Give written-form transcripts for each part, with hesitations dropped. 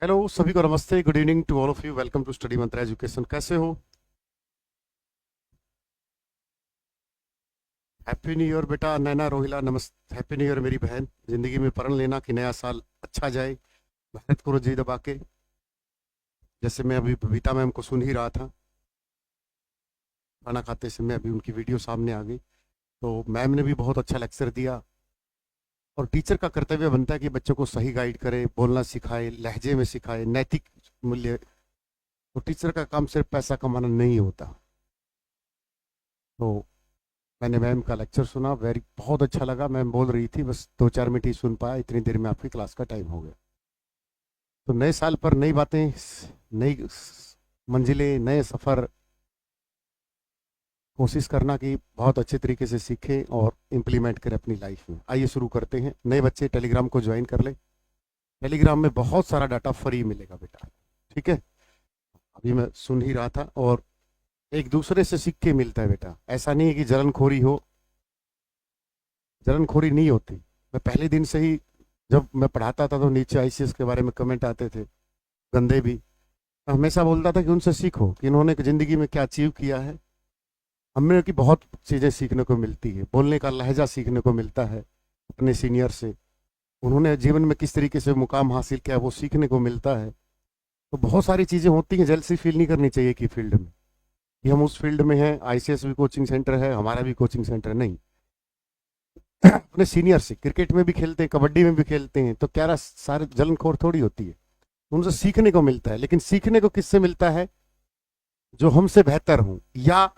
Hello सभी को नमस्ते। Good evening to all of you. Welcome to Study Mantra Education. कैसे हो? हैप्पी न्यू ईयर बेटा। नैना रोहिला नमस्ते। हैप्पी न्यू ईयर मेरी बहन। जिंदगी में प्रण लेना कि नया साल अच्छा जाए। मेहनत करो जी दबा के। जैसे मैं अभी बबीता मैम को सुन ही रहा था, खाना खाते समय अभी उनकी वीडियो सामने आ गई। तो मैम ने भी बहुत अच्छा लेक्चर दिया। और टीचर का कर्तव्य बनता है कि बच्चों को सही गाइड करे, बोलना सिखाए, लहजे में सिखाए, नैतिक मूल्य। तो टीचर का काम सिर्फ पैसा कमाना नहीं होता। तो मैंने मैम का लेक्चर सुना, वेरी बहुत अच्छा लगा। मैम बोल रही थी, बस 2-4 मिनट ही सुन पाया, इतनी देर में आपकी क्लास का टाइम हो गया। तो नए साल पर नई बातें, नई मंजिलें, नए सफ़र, कोशिश करना कि बहुत अच्छे तरीके से सीखें और इम्प्लीमेंट करें अपनी लाइफ में। आइए शुरू करते हैं। नए बच्चे टेलीग्राम को ज्वाइन कर ले। टेलीग्राम में बहुत सारा डाटा फ्री मिलेगा बेटा, ठीक है? अभी मैं सुन ही रहा था। और एक दूसरे से सीख के मिलता है बेटा। ऐसा नहीं है कि जलनखोरी हो, जलनखोरी नहीं होती। मैं पहले दिन से ही जब मैं पढ़ाता था तो नीचे आईसीएस के बारे में कमेंट आते थे, गंदे भी। मैं हमेशा बोलता था कि उनसे सीखो कि इन्होंने ज़िंदगी में क्या अचीव किया है। हमें की बहुत चीज़ें सीखने को मिलती है। बोलने का लहजा सीखने को मिलता है अपने सीनियर से। उन्होंने जीवन में किस तरीके से मुकाम हासिल किया वो सीखने को मिलता है। तो बहुत सारी चीज़ें होती हैं। जेलसी फील नहीं करनी चाहिए कि फील्ड में, कि हम उस फील्ड में हैं, आईसीएस भी कोचिंग सेंटर है, हमारा भी कोचिंग सेंटर नहीं। अपने सीनियर से क्रिकेट में भी खेलते हैं, कबड्डी में भी खेलते हैं, तो क्या सारे जलनखोर थोड़ी होती है। उनसे सीखने को मिलता है। लेकिन सीखने को किससे मिलता है? जो हमसे बेहतर हों, या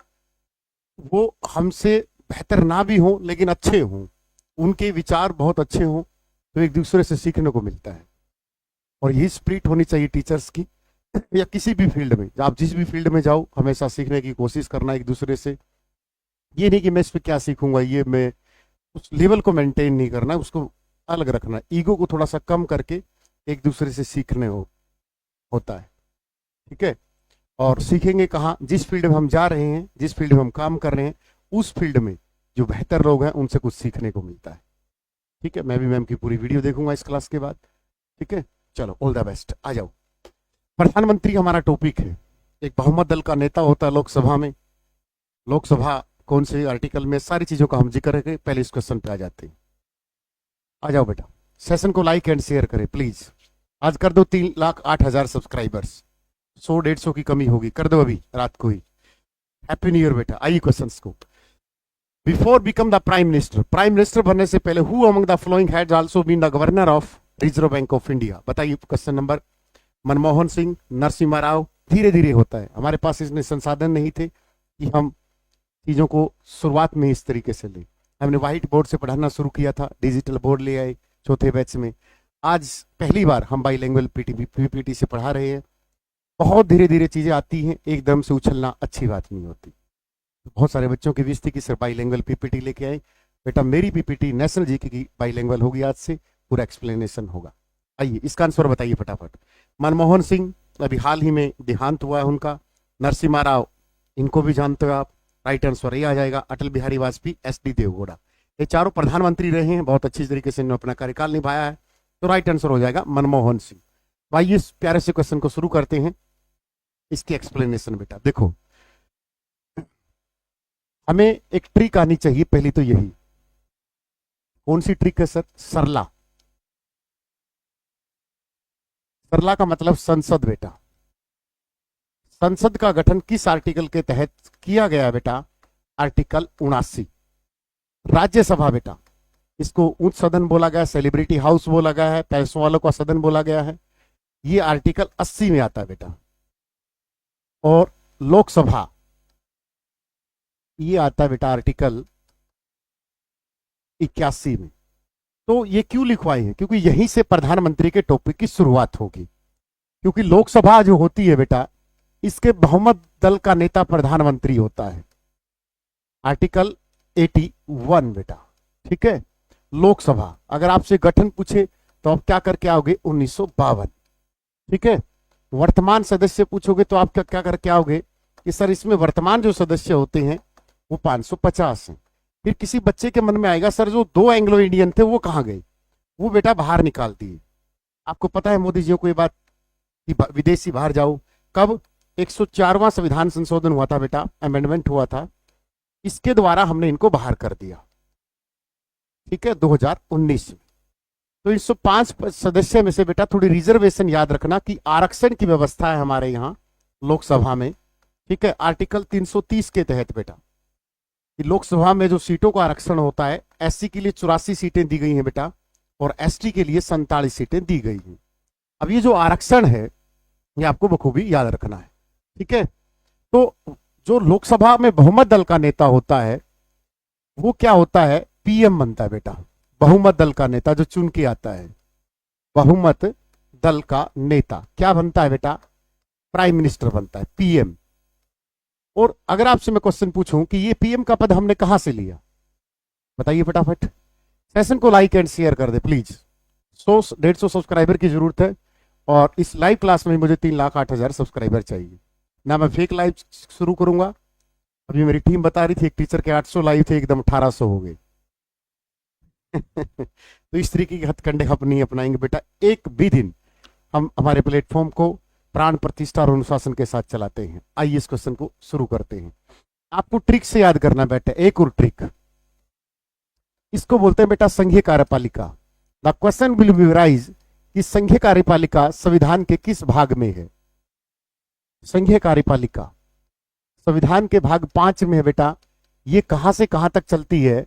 वो हमसे बेहतर ना भी हों लेकिन अच्छे हों, उनके विचार बहुत अच्छे हों, तो एक दूसरे से सीखने को मिलता है। और यही स्पिरिट होनी चाहिए टीचर्स की, या किसी भी फील्ड में। आप जिस भी फील्ड में जाओ, हमेशा सीखने की कोशिश करना एक दूसरे से। ये नहीं कि मैं इस पर क्या सीखूंगा, ये मैं उस लेवल को मेंटेन नहीं करना, उसको अलग रखना। ईगो को थोड़ा सा कम करके एक दूसरे से सीखने होता है, ठीक है? और सीखेंगे कहाँ? जिस फील्ड में हम जा रहे हैं, जिस फील्ड में हम काम कर रहे हैं, उस फील्ड में जो बेहतर लोग हैं उनसे कुछ सीखने को मिलता है, ठीक है? मैं भी मैम की पूरी वीडियो देखूंगा इस क्लास के बाद, ठीक है? चलो, ऑल द बेस्ट। आ जाओ। प्रधानमंत्री हमारा टॉपिक है। एक बहुमत दल का नेता होता है लोकसभा में। लोकसभा कौन से आर्टिकल में, सारी चीजों का हम जिक्र करके पहले इस क्वेश्चन पे आ जाते हैं। आ जाओ बेटा। सेशन को लाइक एंड शेयर करें प्लीज। आज कर दो 3,08,000 सब्सक्राइबर्स। 100-150 की कमी होगी, कर दो अभी रात को ही। हैप्पी न्यू ईयर बेटा। आइए क्वेश्चंस को। Before become the prime minister, prime minister बनने से पहले, who among the following has also been the governor of Reserve Bank of India? बताइए क्वेश्चन नंबर। मनमोहन सिंह, नरसिम्हा राव। धीरे धीरे होता है, हमारे पास इतने संसाधन नहीं थे कि हम चीज़ों को शुरुआत में इस तरीके से लें। हमने व्हाइट बोर्ड से पढ़ाना शुरू किया था, डिजिटल बोर्ड ले आए चौथे बैच में। आज पहली बार हम बाईलैंग्वेज पीपीटी से पढ़ा रहे हैं। बहुत धीरे धीरे चीज़ें आती हैं, एकदम से उछलना अच्छी बात नहीं होती। बहुत सारे बच्चों की विश थी कि सर बाईलैंग्वेज पीपीटी लेके आए। बेटा मेरी पीपीटी नेशनल जीके की बाईलैंग्वेज होगी, आज से पूरा एक्सप्लेनेशन होगा। आइए इसका आंसर बताइए फटाफट। मनमोहन सिंह, अभी हाल ही में देहांत हुआ है उनका। नरसिम्हा राव, इनको भी जानते हो आप। राइट आंसर ये आ जाएगा। Atal Bihari Vajpayee, S D Deve Gowda. ये चारों प्रधानमंत्री रहे हैं, बहुत अच्छी तरीके से इन्होंने अपना कार्यकाल निभाया है। तो राइट आंसर हो जाएगा मनमोहन सिंह। आइए इस प्यारे से क्वेश्चन को शुरू करते हैं। इसकी एक्सप्लेनेशन बेटा देखो, हमें एक ट्रिक आनी चाहिए पहली, तो यही। कौन सी ट्रिक है सर? सरला। सरला का मतलब संसद बेटा। संसद का गठन किस आर्टिकल के तहत किया गया बेटा? आर्टिकल 79। राज्यसभा बेटा, इसको उच्च सदन बोला गया, सेलिब्रिटी हाउस बोला गया है, पैसों वालों का सदन बोला गया है। ये आर्टिकल 80 में आता है बेटा। और लोकसभा, ये आता है बेटा आर्टिकल 81 में। तो ये क्यों लिखवाए हैं? क्योंकि यहीं से प्रधानमंत्री के टॉपिक की शुरुआत होगी। क्योंकि लोकसभा जो होती है बेटा, इसके बहुमत दल का नेता प्रधानमंत्री होता है। आर्टिकल 81 बेटा, ठीक है? लोकसभा, अगर आपसे गठन पूछे तो आप क्या करके आओगे? 1952, ठीक है? वर्तमान सदस्य पूछोगे तो आप क्या क्या करके आओगे कि सर इसमें वर्तमान जो सदस्य होते हैं वो 550 हैं। फिर किसी बच्चे के मन में आएगा सर जो 2 एंग्लो इंडियन थे वो कहाँ गए? वो बेटा बाहर निकाल दिए। आपको पता है मोदी जी को ये बात कि विदेशी बाहर जाओ। कब? 104वां संविधान संशोधन हुआ था बेटा, अमेंडमेंट हुआ था, इसके द्वारा हमने इनको बाहर कर दिया। ठीक है, 2019 में। तो 105 सदस्य में से बेटा थोड़ी रिजर्वेशन याद रखना कि आरक्षण की व्यवस्था है हमारे यहाँ लोकसभा में। ठीक है, आर्टिकल 330 के तहत बेटा कि लोकसभा में जो सीटों का आरक्षण होता है, एससी के लिए 84 सीटें दी गई हैं बेटा, और एसटी के लिए 47 सीटें दी गई हैं। अब ये जो आरक्षण है ये आपको बखूबी याद रखना है। ठीक है, तो जो लोकसभा में बहुमत दल का नेता होता है वो क्या होता है? पीएम बनता है बेटा। बहुमत दल का नेता जो चुन के आता है, बहुमत दल का नेता क्या बनता है बेटा? प्राइम मिनिस्टर बनता है, पीएम। और अगर आपसे मैं क्वेश्चन पूछूं कि ये पीएम का पद हमने कहां से लिया, बताइए फटाफट। सेशन को लाइक एंड शेयर कर दे प्लीज। 100-150 सब्सक्राइबर की जरूरत है, और इस लाइव क्लास में मुझे 3,08,000 सब्सक्राइबर चाहिए ना। मैं फेक लाइव शुरू करूंगा। अभी मेरी टीम बता रही थी एक टीचर के 800 लाइव थे, एकदम 1800 हो गए। तो इस तरीके के हथकंडे हम नहीं अपनाएंगे बेटा। एक भी दिन हम हमारे प्लेटफॉर्म को प्राण प्रतिष्ठा और अनुशासन के साथ चलाते हैं। आइए इस क्वेश्चन को शुरू करते हैं। आपको ट्रिक से याद करना बेटा, एक और ट्रिक, इसको बोलते हैं बेटा संघीय कार्यपालिका। The question will be rise कि संघीय कार्यपालिका संविधान के किस भाग में है? संघीय कार्यपालिका संविधान के भाग 5 में है बेटा। ये कहां से कहां तक चलती है?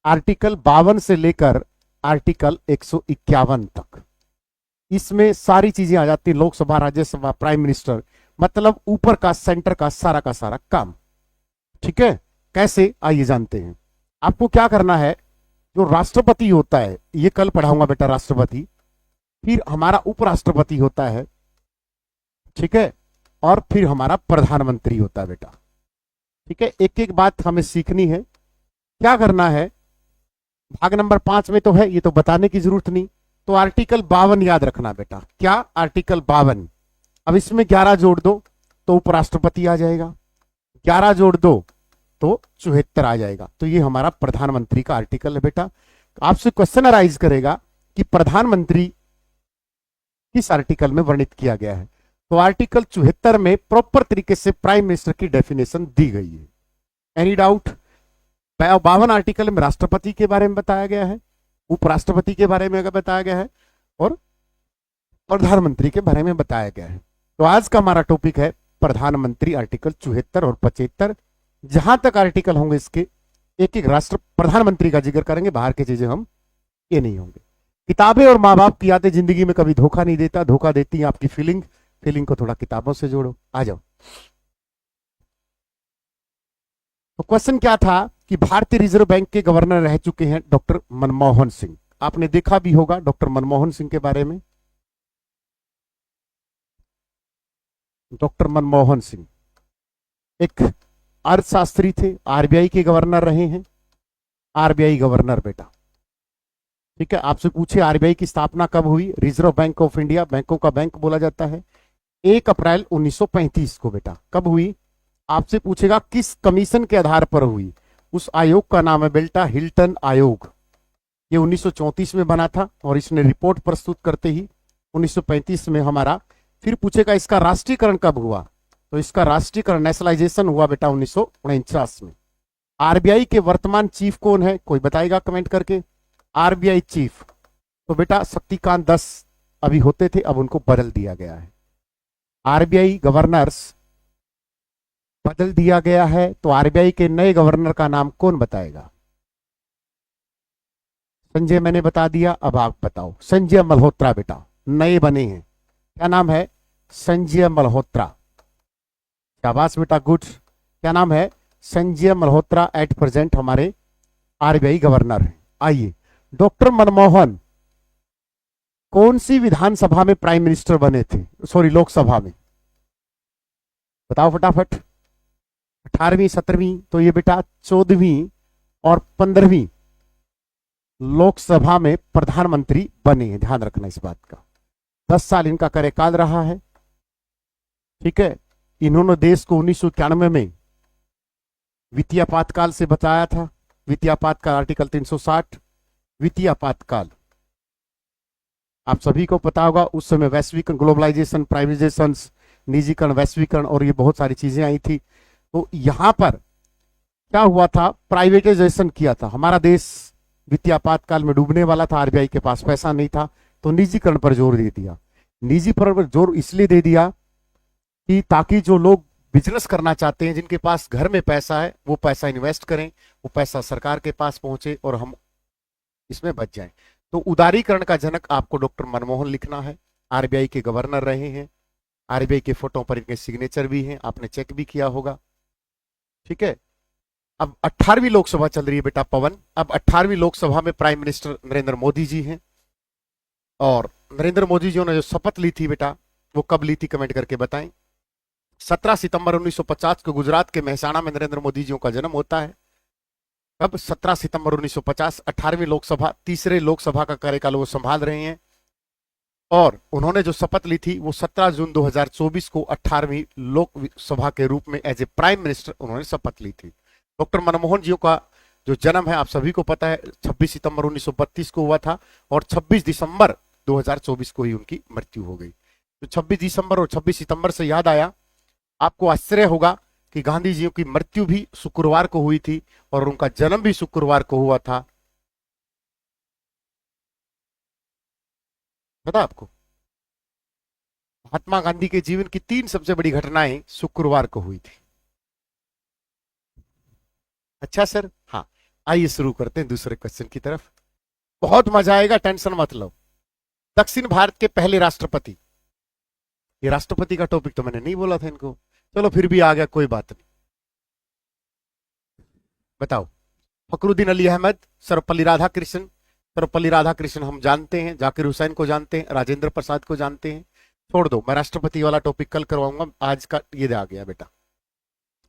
आर्टिकल 52 से लेकर आर्टिकल 151 तक। इसमें सारी चीजें आ जाती, लोकसभा, राज्यसभा, प्राइम मिनिस्टर, मतलब ऊपर का सेंटर का सारा काम। ठीक है, कैसे? आइए जानते हैं। आपको क्या करना है, जो राष्ट्रपति होता है, ये कल पढ़ाऊंगा बेटा, राष्ट्रपति, फिर हमारा उपराष्ट्रपति होता है, ठीक है, और फिर हमारा प्रधानमंत्री होता है बेटा। ठीक है, एक एक बात हमें सीखनी है। क्या करना है? भाग नंबर 5 में तो है, ये तो बताने की जरूरत नहीं। तो आर्टिकल 52 याद रखना बेटा। क्या? आर्टिकल 52। अब इसमें 11 जोड़ दो तो उपराष्ट्रपति आ जाएगा, 11 जोड़ दो तो 74 आ जाएगा। तो ये हमारा प्रधानमंत्री का आर्टिकल है बेटा। आपसे क्वेश्चन अराइज करेगा कि प्रधानमंत्री किस आर्टिकल में वर्णित किया गया है? तो आर्टिकल 74 में प्रॉपर तरीके से प्राइम मिनिस्टर की डेफिनेशन दी गई है। Any doubt? 52 आर्टिकल में राष्ट्रपति के बारे में बताया गया है, उपराष्ट्रपति के बारे में बताया गया है, और प्रधानमंत्री के बारे में बताया गया है। तो आज का हमारा टॉपिक है प्रधानमंत्री, आर्टिकल 74 और 75। जहां तक आर्टिकल होंगे इसके एक एक राष्ट्र प्रधानमंत्री का जिक्र करेंगे, बाहर की चीजें हम ये नहीं होंगे। किताबें और माँ बाप की यादें जिंदगी में कभी धोखा नहीं देता, धोखा देती है आपकी फीलिंग को थोड़ा किताबों से जोड़ो। आ जाओ। तो क्वेश्चन क्या था कि भारतीय रिजर्व बैंक के गवर्नर रह चुके हैं डॉक्टर मनमोहन सिंह। आपने देखा भी होगा डॉक्टर मनमोहन सिंह के बारे में। डॉक्टर मनमोहन सिंह एक अर्थशास्त्री थे, आरबीआई के गवर्नर रहे हैं, आरबीआई गवर्नर बेटा। ठीक है, आपसे पूछे आरबीआई की स्थापना कब हुई? रिजर्व बैंक ऑफ इंडिया, बैंकों का बैंक बोला जाता है, 1 अप्रैल 1935 को बेटा। कब हुई? आपसे पूछेगा किस कमीशन के आधार पर हुई? उस आयोग का नाम है बेटा हिल्टन आयोग। ये 1934 में बना था और इसने रिपोर्ट प्रस्तुत करते ही 1935 में हमारा। फिर पूछेगा इसका राष्ट्रीयकरण कब हुआ? तो इसका राष्ट्रीयकरण, नेशनलाइजेशन हुआ बेटा 1949 में। आरबीआई के वर्तमान चीफ कौन है? कोई बताएगा कमेंट करके। आरबीआई चीफ तो बेटा शक्तिकांत दास अभी होते थे, अब उनको बदल दिया गया है। आरबीआई गवर्नर्स बदल दिया गया है, तो आरबीआई के नए गवर्नर का नाम कौन बताएगा? संजय मैंने बता दिया, अब आप बताओ। संजय मल्होत्रा बेटा नए बने हैं। क्या नाम है? संजय मल्होत्रा। शाबाश बेटा, गुड। क्या नाम है? संजय मल्होत्रा एट प्रेजेंट हमारे आरबीआई गवर्नर हैं। आइए, डॉक्टर मनमोहन कौन सी विधानसभा में प्राइम मिनिस्टर बने थे? सॉरी, लोकसभा में। बताओ फटाफट। 18वीं, 17वीं? तो ये बेटा 14वीं और 15वीं लोकसभा में प्रधानमंत्री बने हैं। ध्यान रखना इस बात का। 10 साल इनका कार्यकाल रहा है। ठीक है, इन्होंने देश को 1991 में वित्तीय आपातकाल से बचाया था। वित्तीय आपातकाल आर्टिकल 360, वित्तीय आपातकाल आप सभी को पता होगा उस समय वैश्वीकरण, ग्लोबलाइजेशन, प्राइवेटाइजेशन, निजीकरण, वैश्वीकरण और ये बहुत सारी चीजें आई थी। तो यहाँ पर क्या हुआ था, प्राइवेटाइजेशन किया था। हमारा देश वित्तीय आपातकाल में डूबने वाला था, आरबीआई के पास पैसा नहीं था, तो निजीकरण पर जोर दे दिया। निजी पर जोर इसलिए दे दिया कि ताकि जो लोग बिजनेस करना चाहते हैं, जिनके पास घर में पैसा है, वो पैसा इन्वेस्ट करें, वो पैसा सरकार के पास पहुंचे और हम इसमें बच जाएं। तो उदारीकरण का जनक आपको डॉक्टर मनमोहन लिखना है। आरबीआई के गवर्नर रहे हैं, आरबीआई के फोटो पर इनके सिग्नेचर भी हैं, आपने चेक भी किया होगा। ठीक है, अब 18वीं लोकसभा चल रही है बेटा पवन। अब 18वीं लोकसभा में प्राइम मिनिस्टर नरेंद्र मोदी जी हैं, और नरेंद्र मोदी जी ने जो शपथ ली थी बेटा, वो कब ली थी कमेंट करके बताएं। 17 सितंबर 1950 को गुजरात के मेहसाणा में नरेंद्र मोदी जी का जन्म होता है। कब? 17 सितंबर 1950। 18वीं लोकसभा, तीसरे लोकसभा का कार्यकाल वो संभाल रहे हैं, और उन्होंने जो शपथ ली थी वो 17 जून 2024 को 18वीं लोकसभा के रूप में एज ए प्राइम मिनिस्टर उन्होंने शपथ ली थी। डॉक्टर मनमोहन जी का जो जन्म है आप सभी को पता है 26 सितंबर 1932 को हुआ था, और 26 दिसंबर 2024 को ही उनकी मृत्यु हो गई। तो 26 दिसंबर और 26 सितंबर से याद आया, आपको आश्चर्य होगा कि गांधी जी की मृत्यु भी शुक्रवार को हुई थी और उनका जन्म भी शुक्रवार को हुआ था। पता आपको, महात्मा गांधी के जीवन की 3 सबसे बड़ी घटनाएं शुक्रवार को हुई थी। अच्छा सर, हाँ, आइए शुरू करते हैं दूसरे क्वेश्चन की तरफ। बहुत मजा आएगा, टेंशन मत लो। दक्षिण भारत के पहले राष्ट्रपति, ये राष्ट्रपति का टॉपिक तो मैंने नहीं बोला था इनको, चलो फिर भी आ गया, कोई बात नहीं। बताओ। फखरुद्दीन अली अहमद, सर्वपल्ली राधाकृष्णन। सर्वपल्ली राधाकृष्णन हम जानते हैं, जाकिर हुसैन को जानते हैं, राजेंद्र प्रसाद को जानते हैं। छोड़ दो, मैं राष्ट्रपति वाला टॉपिक कल करवाऊंगा, आज का ये आ गया बेटा।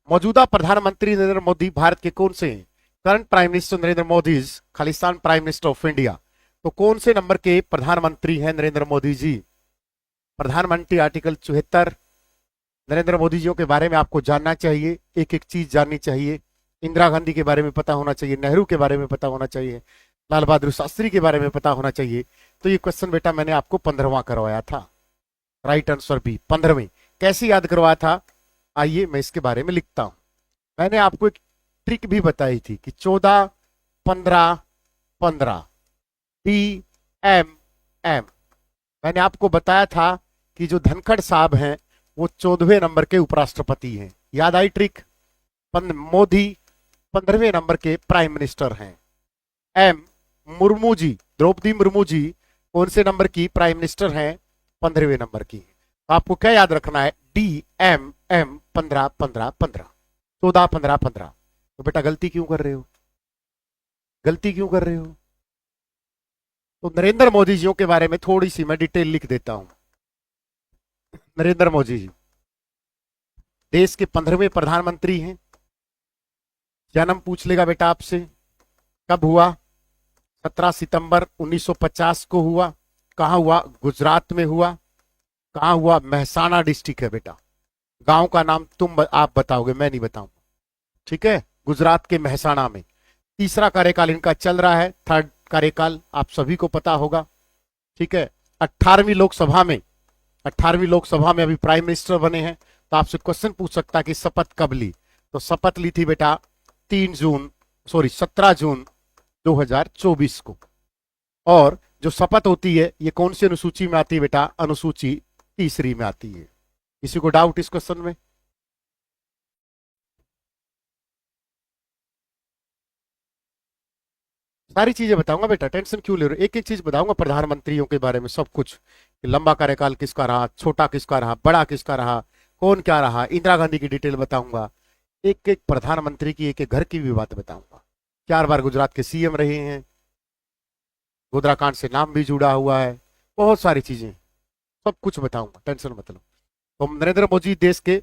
मौजूदा प्रधानमंत्री नरेंद्र मोदी भारत के कौन से हैं? Current prime minister Narendra Modi is Khalistan prime minister of India. तो कौन से नंबर के प्रधानमंत्री हैं नरेंद्र मोदी जी? प्रधानमंत्री आर्टिकल 74। नरेंद्र मोदी जी के बारे में आपको जानना चाहिए, एक एक चीज जाननी चाहिए। इंदिरा गांधी के बारे में पता होना चाहिए, नेहरू के बारे में पता होना चाहिए, लाल बहादुर शास्त्री के बारे में पता होना चाहिए। तो ये क्वेश्चन बेटा मैंने आपको 15वां करवाया था। राइट आंसर बी, 15वीं। कैसे याद करवाया था, आइए मैं इसके बारे में लिखता हूं। मैंने आपको एक ट्रिक भी बताई थी कि 14 15 15 डी एम एम। मैंने आपको बताया था कि जो धनखड़ साहब हैं वो 14वें नंबर के उपराष्ट्रपति हैं। याद आई ट्रिक? मोदी 15वें नंबर के प्राइम मिनिस्टर हैं। एम मुर्मू जी, द्रौपदी मुर्मू जी कौन से नंबर की प्राइम मिनिस्टर हैं? 15वें नंबर की। तो आपको क्या याद रखना है? D M M 15 15 15, 14 15 15। तो बेटा गलती क्यों कर रहे हो? गलती क्यों कर रहे हो? तो नरेंद्र मोदी जी के बारे में थोड़ी सी मैं डिटेल लिख देता हूं। नरेंद्र मोदी जी देश के 15वें प्रधानमंत्री हैं। जन्म पूछ लेगा बेटा आपसे, कब हुआ? 17 सितंबर 1950 को हुआ। कहां हुआ? गुजरात में हुआ। कहां हुआ? मेहसाणा डिस्ट्रिक्ट है बेटा। गांव का नाम आप बताओगे, मैं नहीं बताऊंगा, ठीक है? गुजरात के मेहसाणा में। तीसरा कार्यकाल इनका चल रहा है, थर्ड कार्यकाल, आप सभी को पता होगा, ठीक है? 18वीं लोकसभा में, 18वीं लोकसभा में अभी प्राइम मिनिस्टर बने हैं। तो आपसे क्वेश्चन पूछ सकता है कि शपथ कब ली? तो शपथ ली थी बेटा 17 जून 2024 को। और जो शपथ होती है ये कौन सी अनुसूची में आती है बेटा? अनुसूची 3 में आती है। किसी को डाउट इस क्वेश्चन में? सारी चीजें बताऊंगा बेटा, टेंशन क्यों ले रहे हो? एक एक चीज बताऊंगा प्रधानमंत्रियों के बारे में, सब कुछ। लंबा कार्यकाल किसका रहा, छोटा किसका रहा, बड़ा किसका रहा, कौन क्या रहा, इंदिरा गांधी की डिटेल बताऊंगा। एक एक प्रधानमंत्री की, एक एक घर की भी बात बताऊंगा। 4 बार गुजरात के सीएम रहे हैं, गोधराकांड से नाम भी जुड़ा हुआ है, बहुत सारी चीजें, सब कुछ बताऊंगा, टेंशन मत लो। तो नरेंद्र मोदी देश के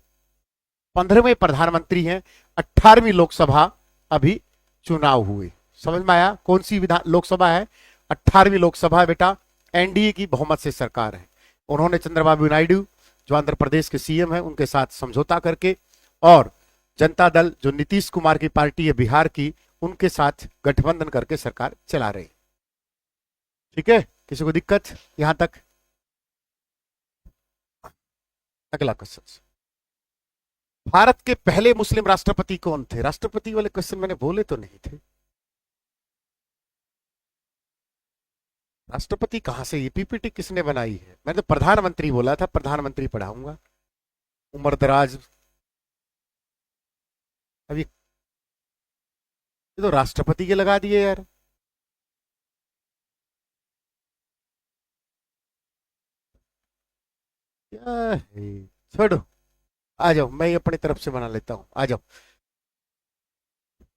15वें प्रधानमंत्री हैं। 18वीं लोकसभा अभी चुनाव हुए, समझ में आया? कौन सी विधान लोकसभा है? 18वीं लोकसभा बेटा, एनडीए की बहुमत से सरकार है। उन्होंने चंद्रबाबू नायडू जो आंध्र प्रदेश के सीएम है उनके साथ समझौता करके, और जनता दल जो नीतीश कुमार की पार्टी है बिहार की, उनके साथ गठबंधन करके सरकार चला रहे, ठीक है? किसी को दिक्कत यहां तक? अगला क्वेश्चन, भारत के पहले मुस्लिम राष्ट्रपति कौन थे? राष्ट्रपति वाले क्वेश्चन मैंने बोले तो नहीं थे। राष्ट्रपति कहां से? ये पीपीटी किसने बनाई है? मैंने तो प्रधानमंत्री बोला था, प्रधानमंत्री पढ़ाऊंगा। उमर दराज, अब ये तो राष्ट्रपति के लगा दिए यार। क्या है? छोड़ो, आ जाओ, मैं अपनी तरफ से बना लेता हूं, आ जाओ।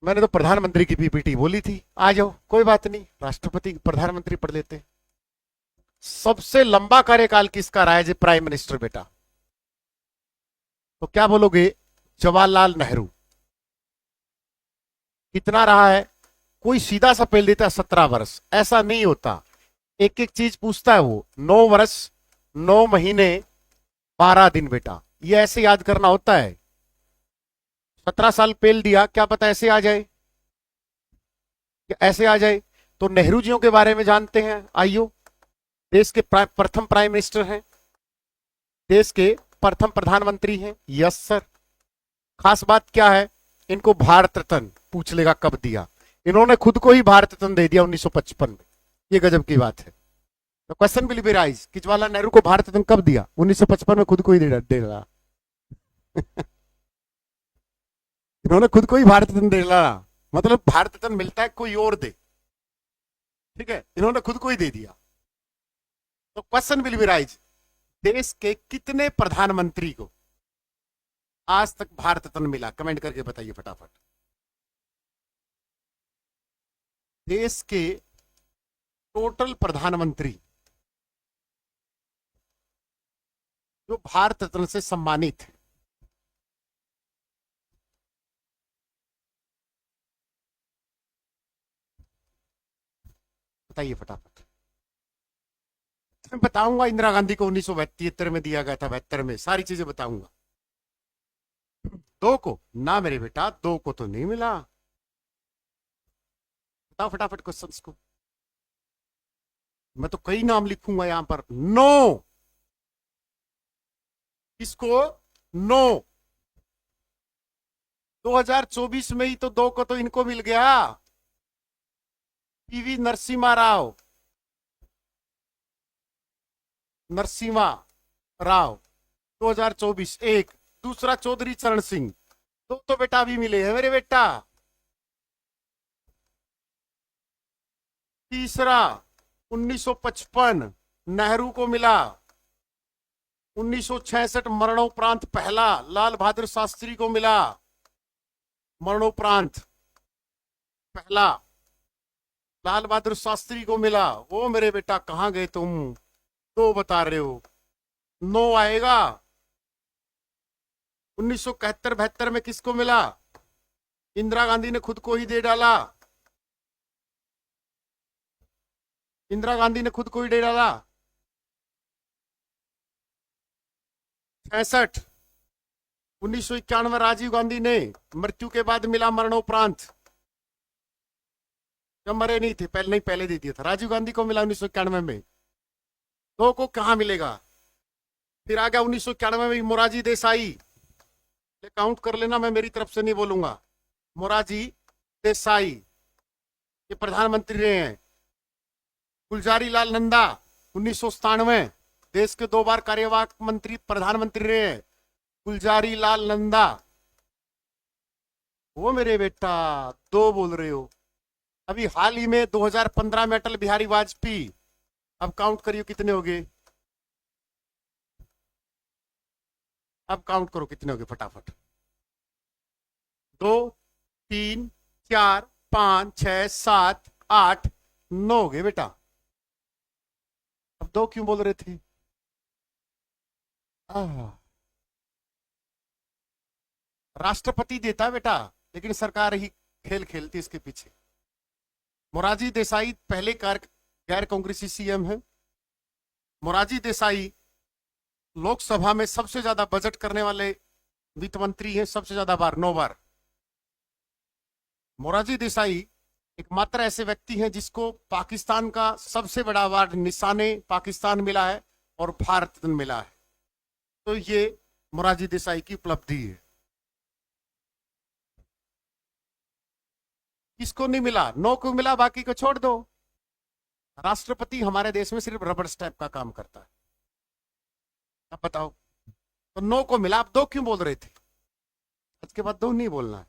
मैंने तो प्रधानमंत्री की पीपीटी बोली थी, आ जाओ, कोई बात नहीं, राष्ट्रपति प्रधानमंत्री पढ़ लेते हैं। सबसे लंबा कार्यकाल किसका रहा है जी प्राइम मिनिस्टर बेटा? तो क्या बोलोगे? जवाहरलाल नेहरू। कितना रहा है? कोई सीधा सा पेल देता है 17 वर्ष, ऐसा नहीं होता, एक एक चीज पूछता है वो। 9 वर्ष 9 महीने 12 दिन बेटा, ये ऐसे याद करना होता है। 17 साल पेल दिया, क्या पता ऐसे आ जाए, ऐसे आ जाए। तो नेहरू जियों के बारे में जानते हैं, आइयो। देश के प्रथम प्राइम मिनिस्टर हैं, देश के प्रथम प्रधानमंत्री हैं, यस सर। खास बात क्या है, इनको भारत रत्न पूछ लेगा कब दिया। इन्होंने खुद को ही भारत रत्न दे दिया 1955 में, ये गजब की बात है। तो क्वेश्चन विल बी राइज कि जवाहरलाल नेहरू को भारत रत्न कब दिया? 1955 में खुद को ही दे रहा। इन्होंने खुद को ही भारत रत्न दे रहा, मतलब भारत रत्न मिलता है कोई और दे, ठीक है, इन्होंने खुद को ही दे दिया। तो क्वेश्चन विल बी राइज, देश के कितने प्रधानमंत्री को आज तक भारत रत्न मिला? कमेंट करके बताइए फटाफट। देश के टोटल प्रधानमंत्री जो भारत रत्न से सम्मानित है, बताइए फटाफट। मैं बताऊंगा इंदिरा गांधी को 1973 में दिया गया था, 72 में, सारी चीजें बताऊंगा। 2 को ना मेरे बेटा, 2 को तो नहीं मिला। बताओ फटाफट क्वेश्चंस को, मैं तो कई नाम लिखूंगा यहां पर। नो, किसको? नो। 2024 में ही तो 2 को तो इनको मिल गया, पीवी नरसिम्हा राव, नरसिम्हा राव 2024 एक। दूसरा चौधरी चरण सिंह, 2 तो बेटा अभी मिले हैं मेरे बेटा। तीसरा 1955 नेहरू को मिला। 1966 मरणोपरांत पहला लाल बहादुर शास्त्री को मिला, मरणोपरांत पहला लाल बहादुर शास्त्री को मिला। वो मेरे बेटा कहां गए तुम, 2 बता रहे हो, 9 आएगा। 1971-72 में किसको मिला? इंदिरा गांधी ने खुद को ही दे डाला, इंदिरा गांधी ने खुद को ही दे डाला। 66 1991 राजीव गांधी ने मृत्यु के बाद मिला, मरणोपरांत, जब मरे नहीं थे, पहले नहीं, पहले दे दिया था। राजीव गांधी को मिला 1991 में। 2 को कहां मिलेगा? फिर आ गया 1991 में मोरारजी देसाई, काउंट कर लेना, मैं मेरी तरफ से नहीं बोलूंगा। मोरारजी देसाई ये प्रधानमंत्री रहे हैं। गुलजारी लाल नंदा 1997 देश के 2 बार कार्यवाहक मंत्री प्रधानमंत्री रहे हैं, गुलजारी लाल नंदा। वो मेरे बेटा 2 बोल रहे हो। अभी हाल ही में 2015 में अटल बिहारी वाजपेयी, अब काउंट करिए कितने हो गए, अब काउंट करो कितने हो गए फटाफट। 2 3 4 5 6 7 8 9 हो गए बेटा। अब 2 क्यों बोल रहे थे? राष्ट्रपति देता है बेटा, लेकिन सरकार ही खेल खेलती इसके पीछे। मोरारजी देसाई पहले गैर कांग्रेसी सीएम है। मोरारजी देसाई लोकसभा में सबसे ज्यादा बजट करने वाले वित्त मंत्री हैं, सबसे ज्यादा बार, 9 बार। मोरारजी देसाई एकमात्र ऐसे व्यक्ति हैं जिसको पाकिस्तान का सबसे बड़ा अवार्ड निशाने पाकिस्तान मिला है और भारत रत्न मिला है। तो ये मोरारजी देसाई की उपलब्धि है। किसको नहीं मिला? 9 को मिला, बाकी को छोड़ दो। राष्ट्रपति हमारे देश में सिर्फ रबर स्टैंप का काम करता है। अब बताओ, तो 9 को मिला, आप 2 क्यों बोल रहे थे? आज के बाद 2 नहीं बोलना है।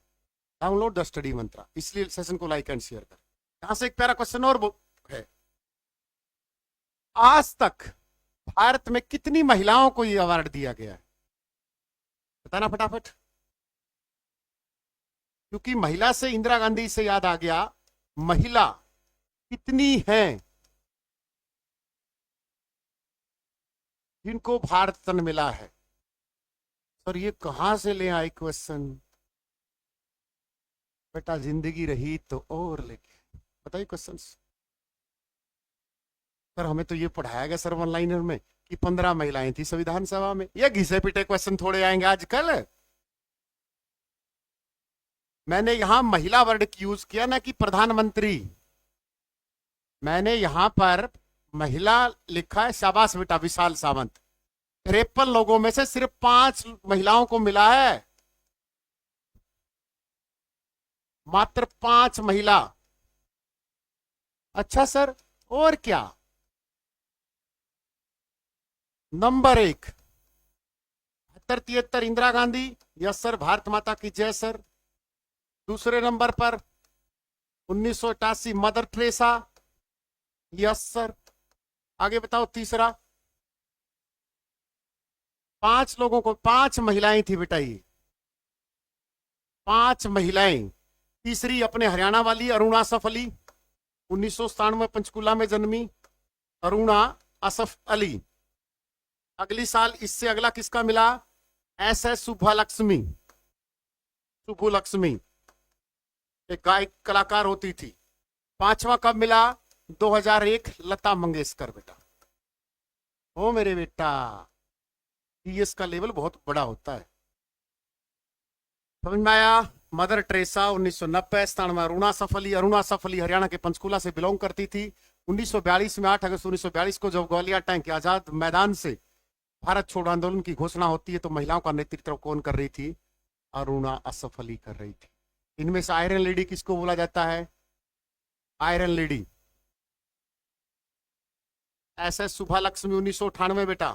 डाउनलोड द स्टडी मंत्रा, इसलिए सेशन को लाइक एंड शेयर कर। यहां से एक प्यारा क्वेश्चन और है, आज तक भारत में कितनी महिलाओं को यह अवार्ड दिया गया है? बताना फटाफट। क्योंकि महिला से इंदिरा गांधी से याद आ गया, महिला कितनी हैं जिनको भारत रत्न मिला है? सर ये कहां से ले आए क्वेश्चन? बेटा जिंदगी रही तो और लेके बताइए क्वेश्चन। सर हमें तो ये पढ़ाया गया सर वन लाइनर में कि 15 महिलाएं थी संविधान सभा में। ये घिसे पिटे क्वेश्चन थोड़े आएंगे आजकल। मैंने यहां महिला वर्ड यूज किया ना कि प्रधानमंत्री। मैंने यहां पर महिला लिखा है, शाबाश बेटा विशाल सावंत। 53 लोगों में से सिर्फ 5 महिलाओं को मिला है, मात्र 5 महिला। अच्छा सर और क्या? Number 1 73 Indira Gandhi, yes sir, Bharat माता की जय सर। दूसरे नंबर पर 1988 मदर टेरेसा, यस सर। आगे बताओ तीसरा। 5 लोगों को, 5 महिलाएं थी बेटा, ये 5 महिलाएं। तीसरी अपने हरियाणा वाली अरुणा असफ अली, 1997 में पंचकुला में जन्मी अरुणा असफ अली। अगली साल इससे अगला किसका मिला? एस सुब्बालक्ष्मी। सुब्बुलक्ष्मी एक गायक कलाकार होती थी। 5वां कब मिला? 2001 लता मंगेशकर बेटा। ओ मेरे बेटा, पीएस का लेवल बहुत बड़ा होता है, समझ में आया? Mother Teresa 1990, 97 Aruna Asaf Ali. अरुणा असफ अली हरियाणा के पंचकुला से बिलोंग करती थी। 1942 में 8 अगस्त 1942 को जब ग्वालियर टैंक के आजाद मैदान से भारत छोड़ो आंदोलन की घोषणा होती है तो महिलाओं का नेतृत्व कौन कर रही थी? अरुणा असफ अली कर रही थी। इनमें से आयरन लेडी किसको बोला जाता है? आयरन लेडी एस सुब्बालक्ष्मी 1998 बेटा।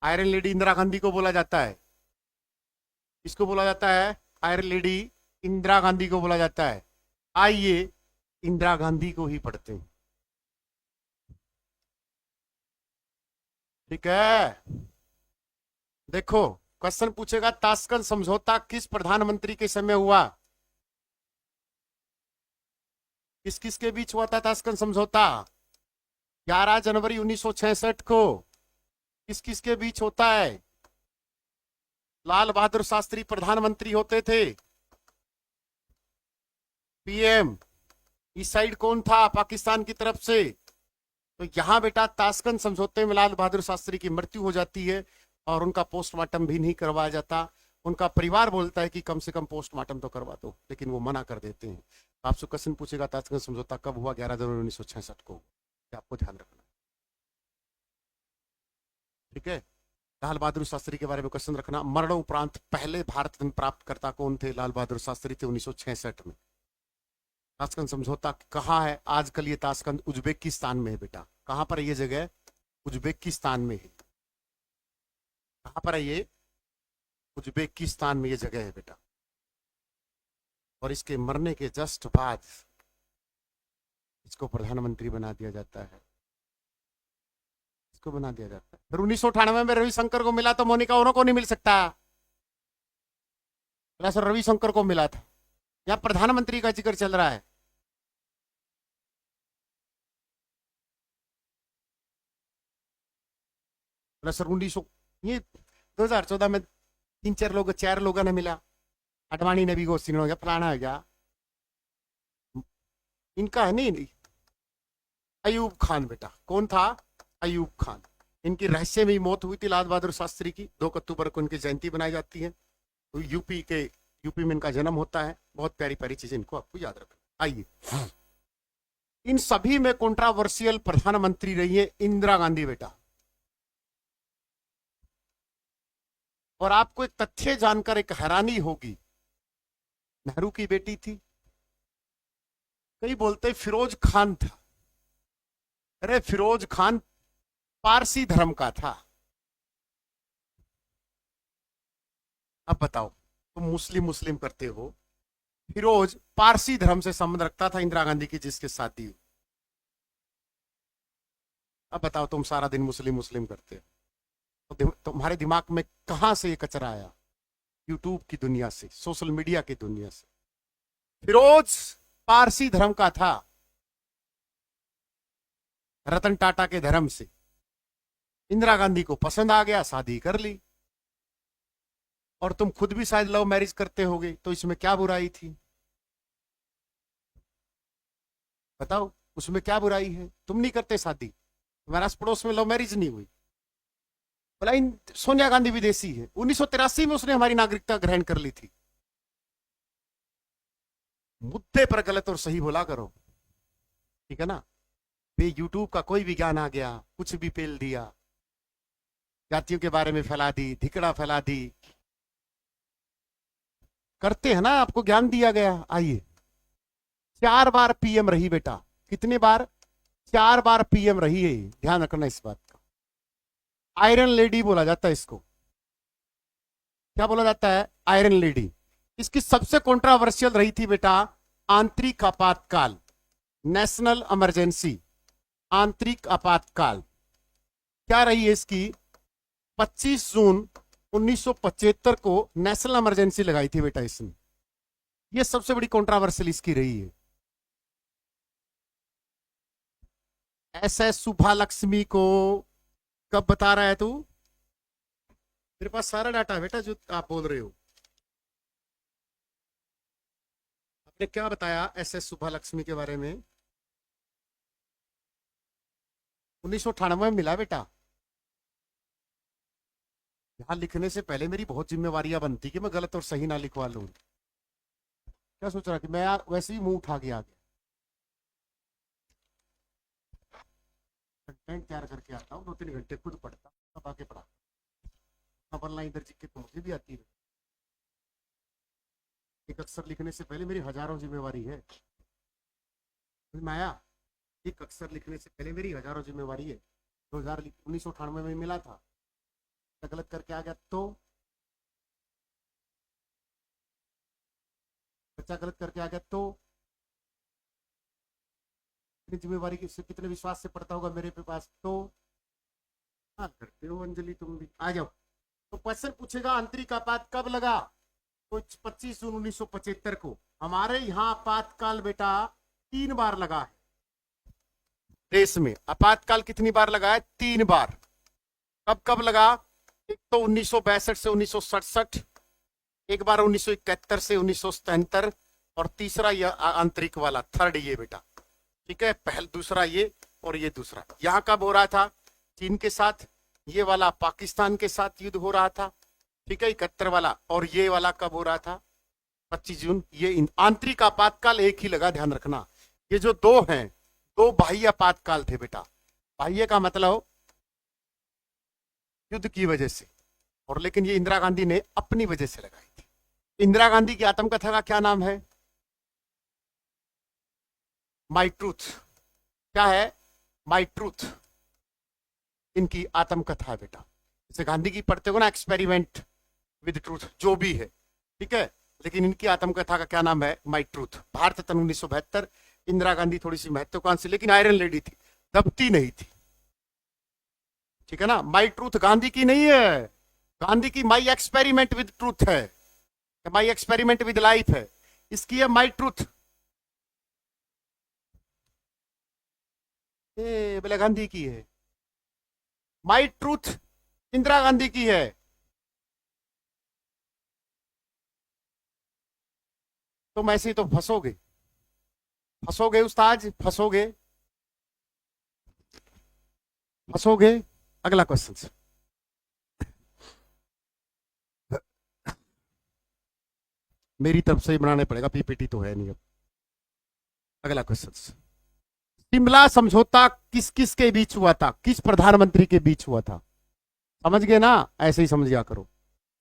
आयरन लेडी इंदिरा गांधी को बोला जाता है। किसको बोला जाता है? आयरन लेडी इंदिरा गांधी को बोला जाता है। आइए इंदिरा गांधी को ही पढ़ते हैं, ठीक है? देखो क्वेश्चन पूछेगा, ताशकंद समझौता किस प्रधानमंत्री के समय हुआ? किस किस के बीच हुआ था ताशकंद समझौता? 11 जनवरी 1966 को। किस किस के बीच होता है? लाल बहादुर शास्त्री प्रधानमंत्री होते थे, पीएम। इस साइड कौन था? पाकिस्तान की तरफ से। तो यहां बेटा ताशकंद समझौते में लाल बहादुर शास्त्री की मृत्यु हो जाती है और उनका पोस्टमार्टम भी नहीं करवाया जाता। उनका परिवार बोलता है कि कम से कम पोस्टमार्टम तो करवा दो, लेकिन वो मना कर देते हैं। आपसे क्वेश्चन पूछेगा ताशकंद समझौता कब हुआ? 11 जनवरी 1966 को। आपको ध्यान रखना, ठीक है? लाल बहादुर शास्त्री के बारे में क्वेश्चन रखना। मरणोपरांत पहले भारत रत्न प्राप्त करता कौन थे? लाल बहादुर शास्त्री थे 1966 में। ताशकंद समझौता कहाँ है आजकल? ये ताशकंद उज्बेकिस्तान में है बेटा। कहां पर है ये जगह? उज्बेकिस्तान में है। कहां पर है ये? उज्बेकिस्तान में ये जगह है बेटा। और इसके मरने के जस्ट बाद इसको प्रधानमंत्री बना दिया जाता है। इसको बना दिया जाता है। फिर 1998 में रविशंकर को मिला तो मोनिका औरों को नहीं मिल सकता? सर रविशंकर को मिला था। यहां प्रधानमंत्री का जिक्र चल रहा है। सर 1900 ये 2014 में 3-4 लोग 4 लोगों ने मिला। अडवाणी ने भी गोश्ती हो गया, फलाना हो गया। इनका है नहीं, अयूब खान बेटा। कौन था? अयूब खान। इनकी रहस्य में मौत हुई थी लाल बहादुर शास्त्री की। 2 अक्टूबर को इनकी जयंती बनाई जाती है। तो यूपी में इनका जन्म होता है। बहुत प्यारी प्यारी चीजें इनको आपको याद रखना। आइए, इन सभी में कंट्रोवर्शियल प्रधानमंत्री रही है इंदिरा गांधी बेटा। और आपको एक तथ्य जानकर एक हैरानी होगी, नेहरू की बेटी थी, कई बोलते फिरोज खान था। अरे फिरोज खान पारसी धर्म का था। अब बताओ, तुम मुस्लिम मुस्लिम करते हो, फिरोज पारसी धर्म से संबंध रखता था इंदिरा गांधी की जिसके शादी हुई। अब बताओ, तुम सारा दिन मुस्लिम मुस्लिम करते हो, तो तुम्हारे दिमाग में कहां से ये कचरा आया? यूट्यूब की दुनिया से, सोशल मीडिया की दुनिया से। फिरोज पारसी धर्म का था, रतन टाटा के धर्म से। इंदिरा गांधी को पसंद आ गया, शादी कर ली। और तुम खुद भी शायद लव मैरिज करते होगे, तो इसमें क्या बुराई थी? बताओ, उसमें क्या बुराई है? तुम नहीं करते शादी, तुम्हारा पड़ोस में लव मैरिज नहीं हुई। बोला सोनिया गांधी विदेशी है, 1983 में उसने हमारी नागरिकता ग्रहण कर ली थी। मुद्दे पर गलत और सही बोला करो, ठीक है ना? बे यूट्यूब का कोई भी ज्ञान आ गया, कुछ भी पेल दिया, जातियों के बारे में फैला दी, धिकड़ा फैला दी, करते हैं ना, आपको ज्ञान दिया गया। आइए, 4 बार पीएम रही बेटा। कितने बार? 4 बार पीएम रही है, ध्यान रखना इस बात का। आयरन लेडी बोला जाता है इसको। क्या बोला जाता है? Iron lady. इसकी सबसे कंट्रोवर्शियल रही थी बेटा आंतरिक आपातकाल, नेशनल इमरजेंसी, आंतरिक आपातकाल। क्या रही है इसकी? 25 जून 1975 को नेशनल इमरजेंसी लगाई थी बेटा इसने। ये सबसे बड़ी कंट्रोवर्शियल इसकी रही है। SS सुभालक्ष्मी को कब बता रहा है तू? मेरे पास सारा डाटा है बेटा जो आप बोल रहे हो। आपने क्या बताया SS सुभालक्ष्मी के बारे में? 1998 में मिला बेटा। यहां लिखने से पहले मेरी बहुत जिम्मेवारियां बनती कि मैं गलत और सही ना लिखवा लूं। क्या सोच रहा कि मैं वैसे ही मुंह उठा के आ गया? कंटेंट तैयार करके आता हूँ, 2-3 घंटे खुद पढ़ता हूँ, तब आके पढ़ा। वरना इधर जी के तो मुझे भी आती है। एक अक्षर लिखने से पहले मेरी हजारों जिम्मेवारी है। समझ में आया? एक अक्षर लिखने से पहले मेरी हजारों जिम्मेवारी है। 1998 में मिला था, गलत करके आ गया तो? बच्चा गलत करके आ गया तो? कितनी जिम्मेवारी से, कितने विश्वास से पढ़ता होगा मेरे पे पास तो? हाँ करते हो अंजलि, तुम भी आ जाओ। तो क्वेश्चन पूछेगा आंतरिक आपात कब लगा? तो 25 जून 1975 को। हमारे यहाँ आपातकाल बेटा 3 बार लगा है। देश में आपातकाल कितनी बार लगा है? 3 बार। कब कब लगा? एक तो 1962 से 1967, एक बार 1971 से 1977, और तीसरा यह आंतरिक वाला, थर्ड ये बेटा, ठीक है? पहले दूसरा ये, और ये दूसरा। यहां कब हो रहा था? चीन के साथ। ये वाला पाकिस्तान के साथ युद्ध हो रहा था, ठीक है, 71 वाला। और ये वाला कब हो रहा था? 25 जून। ये आंतरिक आपातकाल एक ही लगा, ध्यान रखना। ये जो दो हैं, दो बाह्य आपातकाल थे बेटा। बाह्य का मतलब युद्ध की वजह से, और लेकिन ये इंदिरा गांधी ने अपनी वजह से लगाई थी। इंदिरा गांधी की आत्मकथा का क्या नाम है? My truth. क्या है? माई ट्रूथ इनकी आत्मकथा है बेटा। जैसे गांधी की पढ़ते हो ना, एक्सपेरिमेंट विद ट्रूथ, जो भी है, ठीक है, लेकिन इनकी आत्मकथा का क्या नाम है? My truth. भारत रत्न 1972। इंदिरा गांधी थोड़ी सी महत्वाकांक्षी, लेकिन आयरन लेडी थी, दबती नहीं थी, ठीक है ना? माई ट्रूथ गांधी की नहीं है, गांधी की माई एक्सपेरिमेंट विद ट्रूथ है, माई एक्सपेरिमेंट विद लाइफ है। इसकी है माई ट्रूथ। बोले गांधी की है। माई ट्रूथ इंदिरा गांधी की है। तुम ऐसे ही तो फंसोगे, फंसोगे उस्ताद, फंसोगे, फंसोगे। अगला क्वेश्चन। मेरी तरफ से ही बनाने पड़ेगा, पीपीटी तो है नहीं अब। अगला क्वेश्चन, शिमला समझौता किस किस के बीच हुआ था, किस प्रधानमंत्री के बीच हुआ था? समझ गए ना, ऐसे ही समझ गया करो।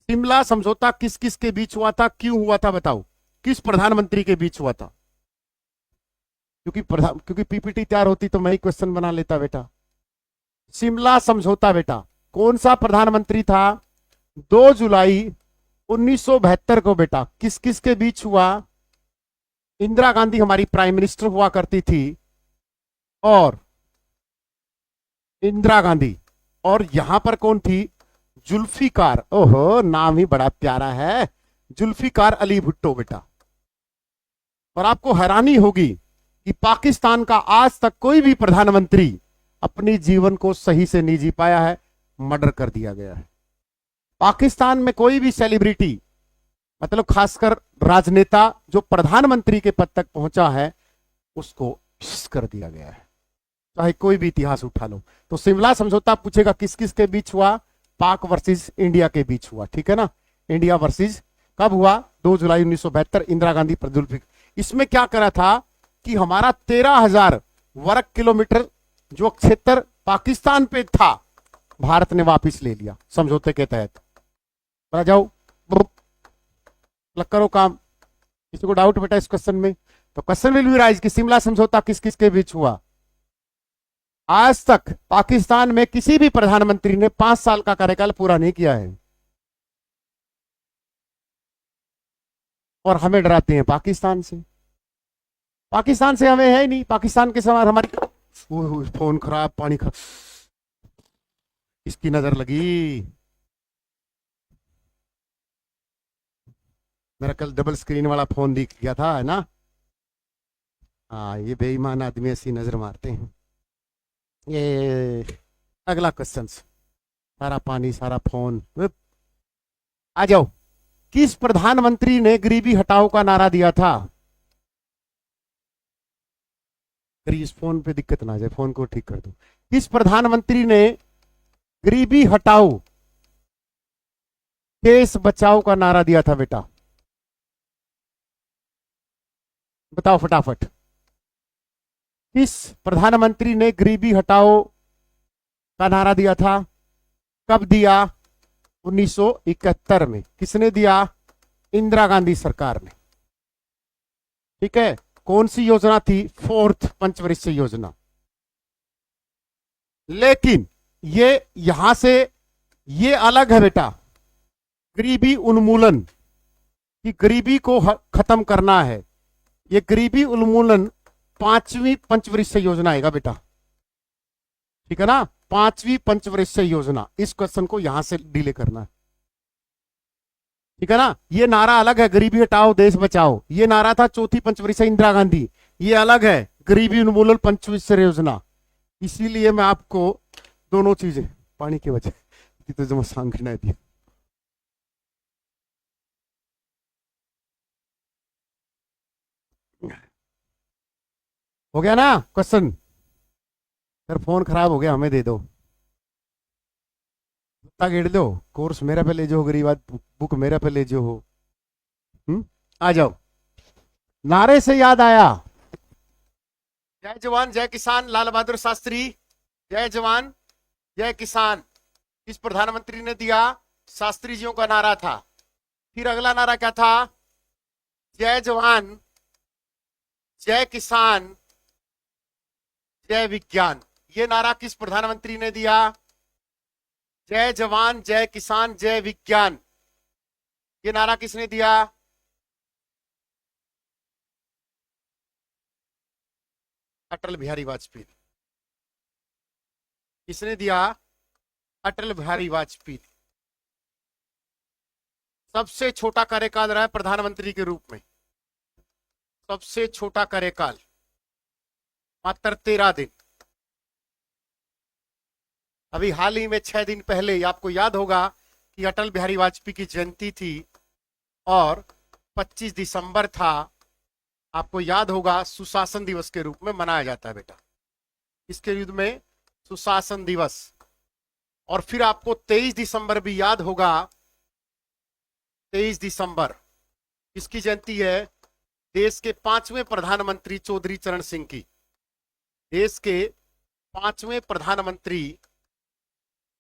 शिमला समझौता किस किस के बीच हुआ था, क्यों हुआ था बताओ, किस प्रधानमंत्री के बीच हुआ था? क्योंकि पीपीटी तैयार होती तो मैं ही क्वेश्चन बना लेता बेटा। शिमला समझौता बेटा कौन सा प्रधानमंत्री था? 2 जुलाई 1972 को बेटा किस किस के बीच हुआ? इंदिरा गांधी हमारी प्राइम मिनिस्टर हुआ करती थी, और इंदिरा गांधी, और यहां पर कौन थी? जुल्फिकार, ओहो नाम ही बड़ा प्यारा है, जुल्फिकार अली भुट्टो बेटा। और आपको हैरानी होगी कि पाकिस्तान का आज तक कोई भी प्रधानमंत्री अपनी जीवन को सही से नहीं जी पाया है, मर्डर कर दिया गया है। पाकिस्तान में कोई भी सेलिब्रिटी, मतलब खासकर राजनेता जो प्रधानमंत्री के पद तक पहुंचा है, उसको कर दिया गया है, चाहे कोई भी इतिहास उठा लो। तो शिमला समझौता पूछेगा किस किस के बीच हुआ? पाक वर्सेस इंडिया के बीच हुआ, ठीक है ना। इंडिया वर्सेस कब हुआ? 2 जुलाई 1972, इंदिरा गांधी पर जुल्फिकार। इसमें क्या करा था कि हमारा 13,000 वर्ग किलोमीटर जो क्षेत्र पाकिस्तान पे था, भारत ने वापस ले लिया समझौते के तहत। बता जाओ, लग करो काम। किसी को डाउट बेटा इस क्वेश्चन में? तो क्वेश्चन विल बी राइज कि शिमला समझौता किस किस के बीच हुआ? आज तक पाकिस्तान में किसी भी प्रधानमंत्री ने 5 साल का कार्यकाल पूरा नहीं किया है, और हमें डराते हैं पाकिस्तान से। पाकिस्तान से हमें है ही नहीं, पाकिस्तान के समान हमारी फोन खराब, पानी खराब, इसकी नजर लगी। मेरा कल डबल स्क्रीन वाला फोन दिख गया था, है ना। हाँ, ये बेईमान आदमी ऐसी नजर मारते हैं। ये अगला क्वेश्चन, सारा पानी सारा फोन, आ जाओ। किस प्रधानमंत्री ने गरीबी हटाओ का नारा दिया था? इस फोन पे दिक्कत ना आ जाए, फोन को ठीक कर दो। किस प्रधानमंत्री ने गरीबी हटाओ देश बचाओ का नारा दिया था बेटा? बताओ फटाफट। किस प्रधानमंत्री ने गरीबी हटाओ का नारा दिया था? कब दिया? 1971 में। किसने दिया? इंदिरा गांधी सरकार ने, ठीक है। कौन सी योजना थी? 4th पंचवर्षीय योजना। लेकिन ये यहां से ये अलग है बेटा, गरीबी उन्मूलन, कि गरीबी को खत्म करना है। ये गरीबी उन्मूलन 5वीं पंचवर्षीय योजना आएगा बेटा, ठीक है ना। 5वीं पंचवर्षीय योजना, इस क्वेश्चन को यहां से डिले करना है, ठीक है ना। ये नारा अलग है, गरीबी हटाओ देश बचाओ, ये नारा था 4थी पंचवर्षीय इंदिरा गांधी। ये अलग है, गरीबी उन्मूलन पंचवर्षीय योजना। इसीलिए मैं आपको दोनों चीजें, पानी की वजह तो जो सांगना है। हो गया ना क्वेश्चन? सर फोन खराब हो गया, हमें दे दो, गेट दो, कोर्स मेरा पे ले जो, गरीब बुक मेरा पे ले जो हो। आ जाओ। नारे से याद आया, जय जवान जय किसान, लाल बहादुर शास्त्री। जय जवान जय किसान किस प्रधानमंत्री ने दिया? शास्त्री जियों का नारा था। फिर अगला नारा क्या था? जय जवान जय किसान जय विज्ञान। ये नारा किस प्रधानमंत्री ने दिया? जय जवान जय किसान जय विज्ञान, ये नारा किसने दिया? अटल बिहारी वाजपेयी। किसने दिया? अटल बिहारी वाजपेयी। सबसे छोटा कार्यकाल रहा है प्रधानमंत्री के रूप में, सबसे छोटा कार्यकाल, मात्र 13 दिन। अभी हाल ही में 6 दिन पहले आपको याद होगा कि अटल बिहारी वाजपेयी की जयंती थी, और 25 दिसंबर था। आपको याद होगा सुशासन दिवस के रूप में मनाया जाता है बेटा, इसके युद्ध में सुशासन दिवस। और फिर आपको 23 दिसंबर भी याद होगा, 23 दिसंबर किसकी जयंती है? देश के 5वें प्रधानमंत्री चौधरी चरण सिंह की, देश के 5वें प्रधानमंत्री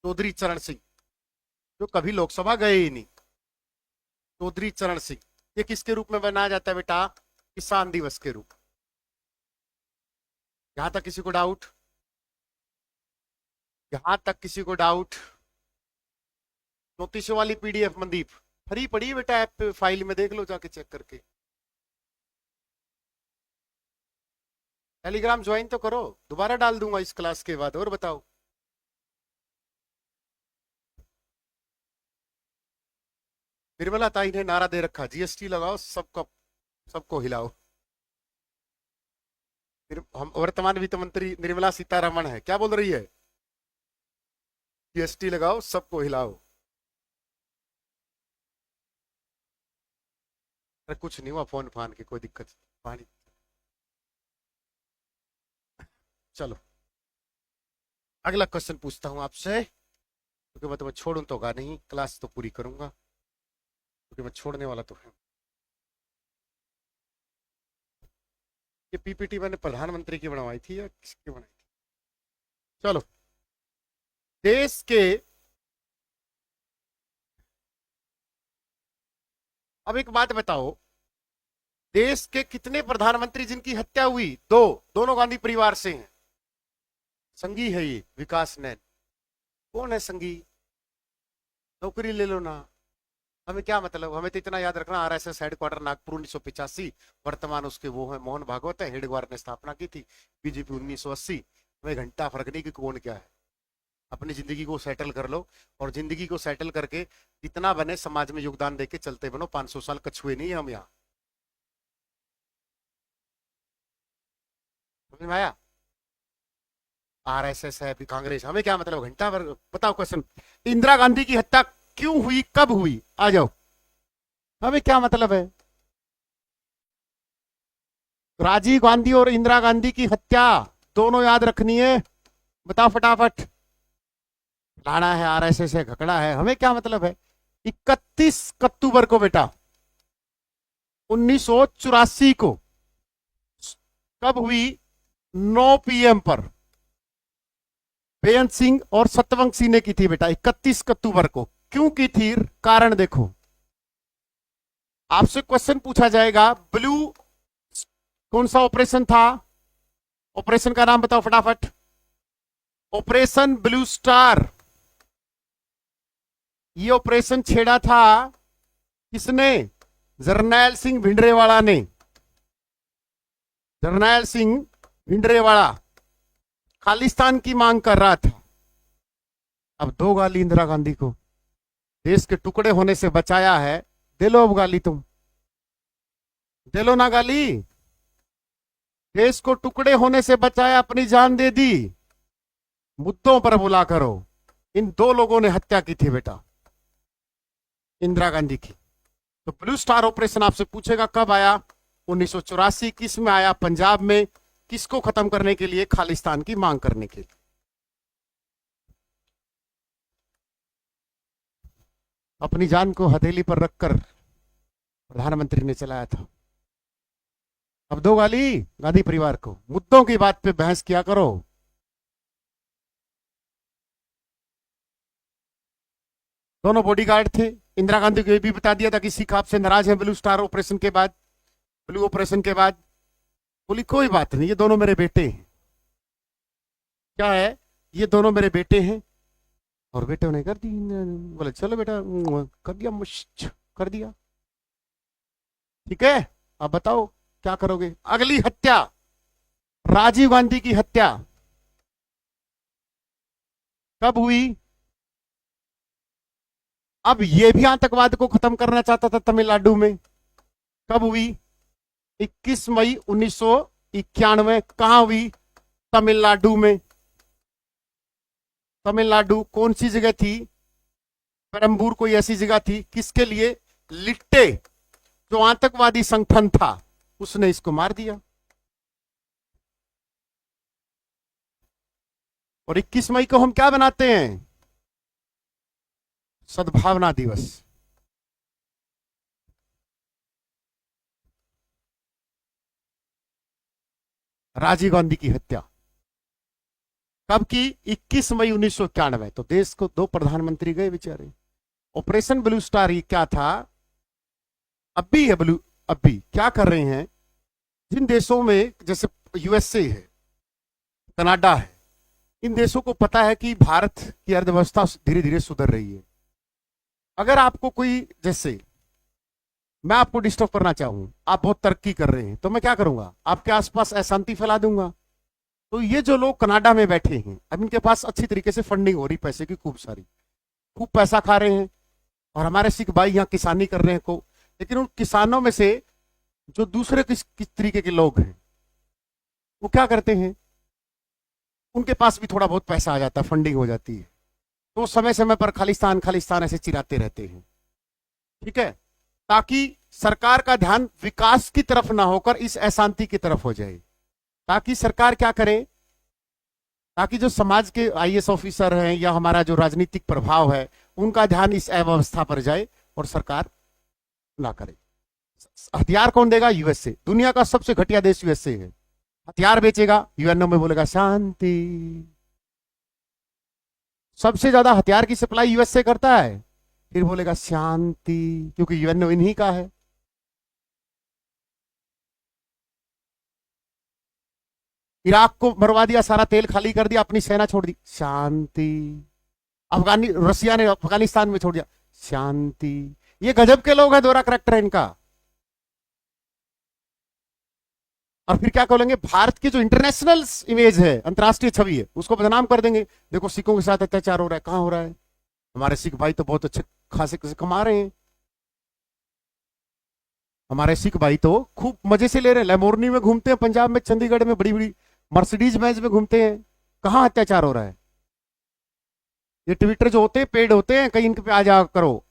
चौधरी चरण सिंह, जो कभी लोकसभा गए ही नहीं, चौधरी चरण सिंह, ये किसके रूप में बनाया जाता है बेटा? किसान दिवस के रूप। यहां तक किसी को डाउट? यहां तक किसी को डाउट? 34 वाली पीडीएफ मनदीप फ्री पड़ी है बेटा, ऐप पे फाइल में देख लो जाके चेक करके। टेलीग्राम ज्वाइन तो करो, दोबारा डाल दूंगा इस क्लास के बाद। और बताओ, निर्मला ताई ने नारा दे रखा, जीएसटी लगाओ, सबको सबको हिलाओ। हम वर्तमान वित्त मंत्री निर्मला सीतारमण है, क्या बोल रही है? जीएसटी लगाओ, सबको हिलाओ। अरे कुछ नहीं हुआ, फोन फान की कोई दिक्कत पानी। चलो अगला क्वेश्चन पूछता हूं आपसे, क्योंकि मैं तुम्हें छोड़ूं तो होगा नहीं, क्लास तो पूरी करूंगा, क्योंकि मैं छोड़ने वाला तो है। ये पीपीटी मैंने प्रधानमंत्री की बनवाई थी या किसकी बनाई थी? चलो, देश के, अब एक बात बताओ, देश के कितने प्रधानमंत्री जिनकी हत्या हुई? दो, दोनों गांधी परिवार से हैं। संघी है ये विकास नैन। कौन है संघी? नौकरी ले लो ना, हमें क्या मतलब, हमें तो इतना याद रखना, आरएसएस हेडक्वार्टर नागपुर 1985, वर्तमान उसके वो है मोहन भागवत है, हेडक्वार्टर ने स्थापना की थी, बीजेपी 1980। हमें घंटा फर्क नहीं कि कौन क्या है, अपनी जिंदगी को सेटल कर लो, और जिंदगी को सेटल करके जितना बने समाज में योगदान देके चलते बनो। 500 साल कछुए नहीं है हम यहाँ, समझ में आया? आरएसएस है, कांग्रेस, हमें क्या मतलब, घंटा भर। बताओ क्वेश्चन, इंदिरा गांधी की हत्या क्यों हुई, कब हुई? आ जाओ, हमें क्या मतलब है? राजीव गांधी और इंदिरा गांधी की हत्या दोनों याद रखनी है, बताओ फटाफट। लाना है, आरएसएस है, घकड़ा है, हमें क्या मतलब है? 31 अक्टूबर को बेटा, 1984 को। कब हुई? 9 पीएम पर बेअंत सिंह और सतवंत सिंह ने की थी बेटा, 31 अक्टूबर को। क्यों की थी? कारण देखो, आपसे क्वेश्चन पूछा जाएगा, ब्लू कौन सा ऑपरेशन था? ऑपरेशन का नाम बताओ फटाफट। Operation blue star. ये ऑपरेशन छेड़ा था किसने? जरनैल सिंह भिंडरेवाला ने। जरनैल सिंह भिंडरेवाला खालिस्तान की मांग कर रहा था। अब दो गाली इंदिरा गांधी को, देश के टुकड़े होने से बचाया है, दे लो अब गाली, तुम दे लो ना गाली। देश को टुकड़े होने से बचाया, अपनी जान दे दी, मुद्दों पर बुला करो। इन दो लोगों ने हत्या की थी बेटा, इंदिरा गांधी की। तो ब्लू स्टार ऑपरेशन आपसे पूछेगा कब आया? 1984। किस में आया? पंजाब में। किसको खत्म करने के लिए? खालिस्तान की मांग करने के लिए। अपनी जान को हथेली पर रखकर प्रधानमंत्री ने चलाया था। अब दो गाली गांधी परिवार को, मुद्दों की बात पे बहस किया करो। दोनों बॉडीगार्ड थे। इंदिरा गांधी को यह भी बता दिया था कि सिख आपसे नाराज है ब्लू स्टार ऑपरेशन के बाद, ब्लू ऑपरेशन के बाद। बोली कोई बात नहीं, ये दोनों मेरे बेटे हैं। क्या है? ये दोनों मेरे बेटे हैं। और बेटे ने कर दी, बोले चलो बेटा, कर दिया, मुश्च कर दिया। ठीक है, अब बताओ क्या करोगे? अगली हत्या, राजीव गांधी की हत्या कब हुई? अब यह भी आतंकवाद को खत्म करना चाहता था तमिलनाडु में। कब हुई? 21 मई 1991। कहां हुई? तमिलनाडु में। तमिलनाडु कौन सी जगह थी? पेरम्बूर कोई ऐसी जगह थी। किसके लिए? लिट्टे, जो आतंकवादी संगठन था, उसने इसको मार दिया। और 21 मई को हम क्या बनाते हैं? सद्भावना दिवस। राजीव गांधी की हत्या कब की? 21 मई 1991। तो देश को दो प्रधानमंत्री गए बेचारे। ऑपरेशन ब्लू स्टार ये क्या था? अब भी है ब्लू। अब भी क्या कर रहे हैं जिन देशों में, जैसे यूएसए है, कनाडा है, इन देशों को पता है कि भारत की अर्थव्यवस्था धीरे धीरे सुधर रही है। अगर आपको कोई, जैसे मैं आपको डिस्टर्ब करना चाहूं, आप बहुत तरक्की कर रहे हैं, तो मैं क्या करूंगा? आपके आसपास अशांति फैला दूंगा। तो ये जो लोग कनाडा में बैठे हैं, अब इनके पास अच्छी तरीके से फंडिंग हो रही, पैसे की खूब सारी, खूब पैसा खा रहे हैं। और हमारे सिख भाई यहाँ किसानी कर रहे हैं को, लेकिन उन किसानों में से जो दूसरे किस तरीके के लोग हैं, वो क्या करते हैं, उनके पास भी थोड़ा बहुत पैसा आ जाता है, फंडिंग हो जाती है, तो समय समय पर खालिस्तान खालिस्तान ऐसे चिल्लाते रहते हैं। ठीक है, ताकि सरकार का ध्यान विकास की तरफ ना होकर इस अशांति की तरफ हो जाए। ताकि सरकार क्या करे, ताकि जो समाज के आईएएस ऑफिसर हैं या हमारा जो राजनीतिक प्रभाव है, उनका ध्यान इस अव्यवस्था पर जाए और सरकार ना करे। हथियार कौन देगा? यूएसए। दुनिया का सबसे घटिया देश यूएसए है। हथियार बेचेगा, यूएनओ में बोलेगा शांति। सबसे ज्यादा हथियार की सप्लाई यूएसए करता है, फिर बोलेगा शांति, क्योंकि यूएनओ इन्हीं का है। इराक को मरवा दिया, सारा तेल खाली कर दिया, अपनी सेना छोड़ दी, शांति। रसिया ने अफगानिस्तान में छोड़ दिया, शांति। ये गजब के लोग हैं, दोहरा करैक्टर है इनका। और फिर क्या बोलेंगे? भारत की जो इंटरनेशनल इमेज है, अंतर्राष्ट्रीय छवि है, उसको बदनाम कर देंगे। देखो सिखों के साथ अत्याचार हो रहा है। कहां हो रहा है? हमारे सिख भाई तो बहुत अच्छे खासे कमा रहे हैं। हमारे सिख भाई तो खूब मजे से ले रहे हैं, लैम्बोर्गिनी में घूमते हैं, पंजाब में, चंडीगढ़ में बड़ी बड़ी मर्सिडीज बेंज में घूमते हैं। कहां अत्याचार हो रहा है? ये ट्विटर जो होते हैं पेड होते हैं, कहीं इनके पे आ जा करो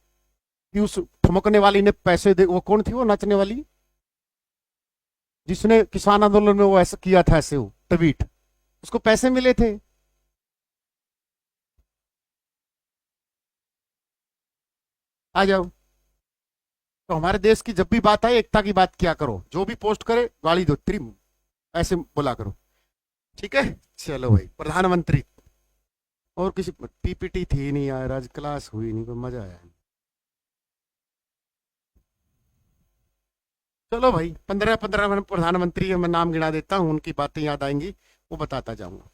कि उस ठुमकने वाली ने पैसे दे, वो कौन थी वो नाचने वाली, जिसने किसान आंदोलन में वो ऐसा किया था, ऐसे वो ट्वीट, उसको पैसे मिले थे। आ जाओ। तो हमारे देश की जब भी बात आए, एकता की बात किया करो, जो भी पोस्ट करे गाली दो, त्रिम ऐसे बोला करो। ठीक है, चलो भाई। प्रधानमंत्री और किसी पीपीटी थी नहीं यार, आज क्लास हुई नहीं, कोई मजा आया। चलो भाई, 15 प्रधानमंत्री है, मैं नाम गिना देता हूँ, उनकी बातें याद आएंगी, वो बताता जाऊंगा।